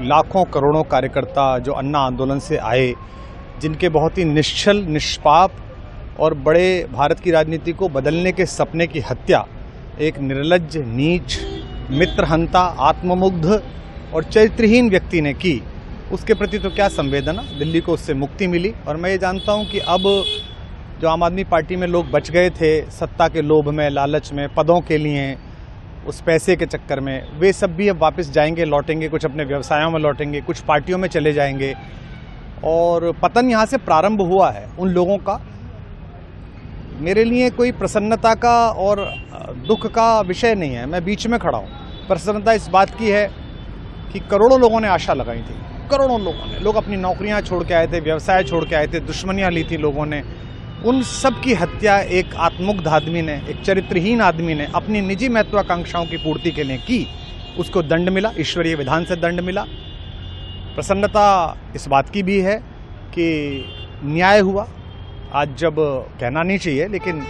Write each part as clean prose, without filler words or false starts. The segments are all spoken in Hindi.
लाखों करोड़ों कार्यकर्ता जो अन्ना आंदोलन से आए, जिनके बहुत ही निश्चल, निष्पाप और बड़े भारत की राजनीति को बदलने के सपने की हत्या एक निर्लज्ज, नीच, मित्रहंता, आत्ममुग्ध और चरित्रहीन व्यक्ति ने की, उसके प्रति तो क्या संवेदना। दिल्ली को उससे मुक्ति मिली और मैं ये जानता हूँ कि अब जो आम आदमी पार्टी में लोग बच गए थे सत्ता के लोभ में, लालच में, पदों के लिए, उस पैसे के चक्कर में, वे सब भी अब वापस जाएंगे, लौटेंगे, कुछ अपने व्यवसायों में लौटेंगे, कुछ पार्टियों में चले जाएंगे और पतन यहाँ से प्रारंभ हुआ है उन लोगों का। मेरे लिए कोई प्रसन्नता का और दुख का विषय नहीं है, मैं बीच में खड़ा हूँ। प्रसन्नता इस बात की है कि करोड़ों लोगों ने आशा लगाई थी, करोड़ों लोगों ने, लोग अपनी नौकरियाँ छोड़ के आए थे, व्यवसाय छोड़ के आए थे, दुश्मनियाँ ली थी लोगों ने, उन सब की हत्या एक आत्ममुग्ध आदमी ने, एक चरित्रहीन आदमी ने अपनी निजी महत्वाकांक्षाओं की पूर्ति के लिए की। उसको दंड मिला, ईश्वरीय विधान से दंड मिला। प्रसन्नता इस बात की भी है कि न्याय हुआ। आज जब कहना नहीं चाहिए, लेकिन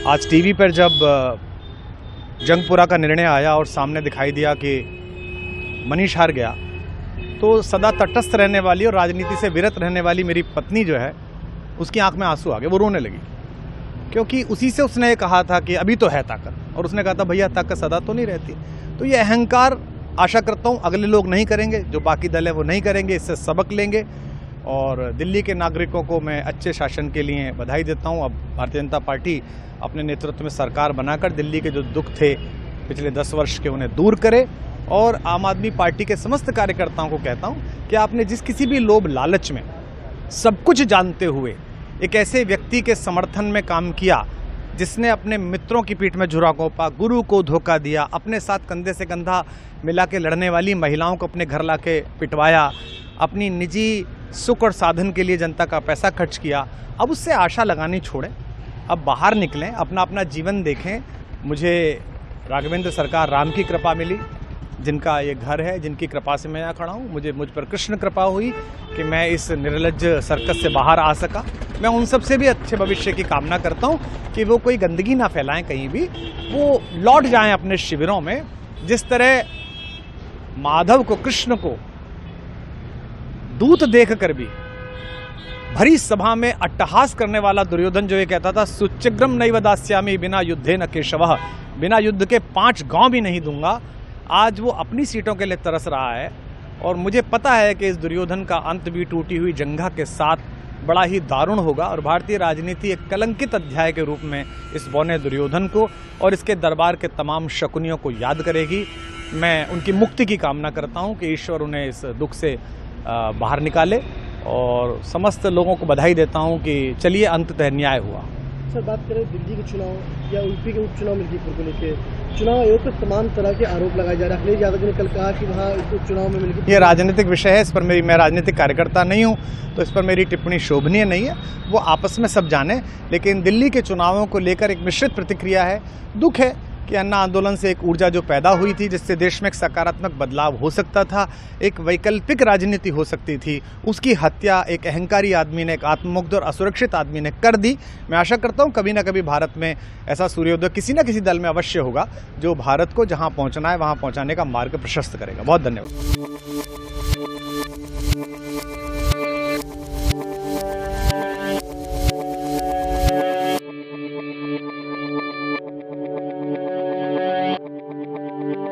आज टीवी पर जब जंगपुरा का निर्णय आया और सामने दिखाई दिया कि मनीष हार गया, तो सदा तटस्थ रहने वाली और राजनीति से विरत रहने वाली मेरी पत्नी जो है, उसकी आंख में आंसू आ गए, वो रोने लगी। क्योंकि उसी से उसने कहा था कि अभी तो है ताकत, और उसने कहा था भैया ताकत सदा तो नहीं रहती। तो ये अहंकार आशा करता हूँ अगले लोग नहीं करेंगे, जो बाकी दल है वो नहीं करेंगे, इससे सबक लेंगे। और दिल्ली के नागरिकों को मैं अच्छे शासन के लिए बधाई देता हूँ। अब भारतीय जनता पार्टी अपने नेतृत्व में सरकार बनाकर दिल्ली के जो दुख थे पिछले 10 वर्ष के, उन्हें दूर करे। और आम आदमी पार्टी के समस्त कार्यकर्ताओं को कहता हूँ कि आपने जिस किसी भी लोभ लालच में सब कुछ जानते हुए एक ऐसे व्यक्ति के समर्थन में काम किया जिसने अपने मित्रों की पीठ में झुरा घोंपा, गुरु को धोखा दिया, अपने साथ कंधे से कंधा मिला के लड़ने वाली महिलाओं को अपने घर लाके पिटवाया, अपनी निजी सुख और साधन के लिए जनता का पैसा खर्च किया, अब उससे आशा लगानी छोड़ें, अब बाहर निकलें, अपना अपना जीवन देखें। मुझे राघवेंद्र सरकार राम की कृपा मिली, जिनका ये घर है, जिनकी कृपा से मैं यहाँ खड़ा हूँ। मुझ पर कृष्ण कृपा हुई कि मैं इस निर्लज्ज सर्कस से बाहर आ सका। मैं उन सब से भी अच्छे भविष्य की कामना करता हूँ कि वो कोई गंदगी ना फैलाएं कहीं भी, वो लौट जाएं अपने शिविरों में। जिस तरह माधव को, कृष्ण को दूत देखकर भी भरी सभा में अट्टहास करने वाला दुर्योधन जो ये कहता था सुचिग्रम नैव दास्यामि बिना युद्धे न केशवः, बिना युद्ध के 5 गांव भी नहीं दूंगा, आज वो अपनी सीटों के लिए तरस रहा है। और मुझे पता है कि इस दुर्योधन का अंत भी टूटी हुई जंघा के साथ बड़ा ही दारुण होगा और भारतीय राजनीति एक कलंकित अध्याय के रूप में इस बौने दुर्योधन को और इसके दरबार के तमाम शकुनियों को याद करेगी। मैं उनकी मुक्ति की कामना करता हूं कि ईश्वर उन्हें इस दुख से बाहर निकाले और समस्त लोगों को बधाई देता हूं कि चलिए अंततः न्याय हुआ। सर, बात करें दिल्ली के चुनाव या यूपी के उपचुनाव मिल्कीपुर को लेकर, चुनाव आयोग पर तमाम तरह के आरोप लगाए जा रहे हैं। अखिलेश यादव ने कल कहा कि वहाँ उपचुनाव में मिल्कीपुर, ये राजनीतिक विषय है, इस पर मैं राजनीतिक कार्यकर्ता नहीं हूँ, तो इस पर मेरी टिप्पणी शोभनीय नहीं है, वो आपस में सब जाने। लेकिन दिल्ली के चुनावों को लेकर एक मिश्रित प्रतिक्रिया है। दुख है कि अन्ना आंदोलन से एक ऊर्जा जो पैदा हुई थी, जिससे देश में एक सकारात्मक बदलाव हो सकता था, एक वैकल्पिक राजनीति हो सकती थी, उसकी हत्या एक अहंकारी आदमी ने, एक आत्ममुग्ध और असुरक्षित आदमी ने कर दी। मैं आशा करता हूं कभी ना कभी भारत में ऐसा सूर्योदय किसी न किसी दल में अवश्य होगा, जो भारत को जहां पहुंचना है वहां पहुंचाने का मार्ग प्रशस्त करेगा। बहुत धन्यवाद।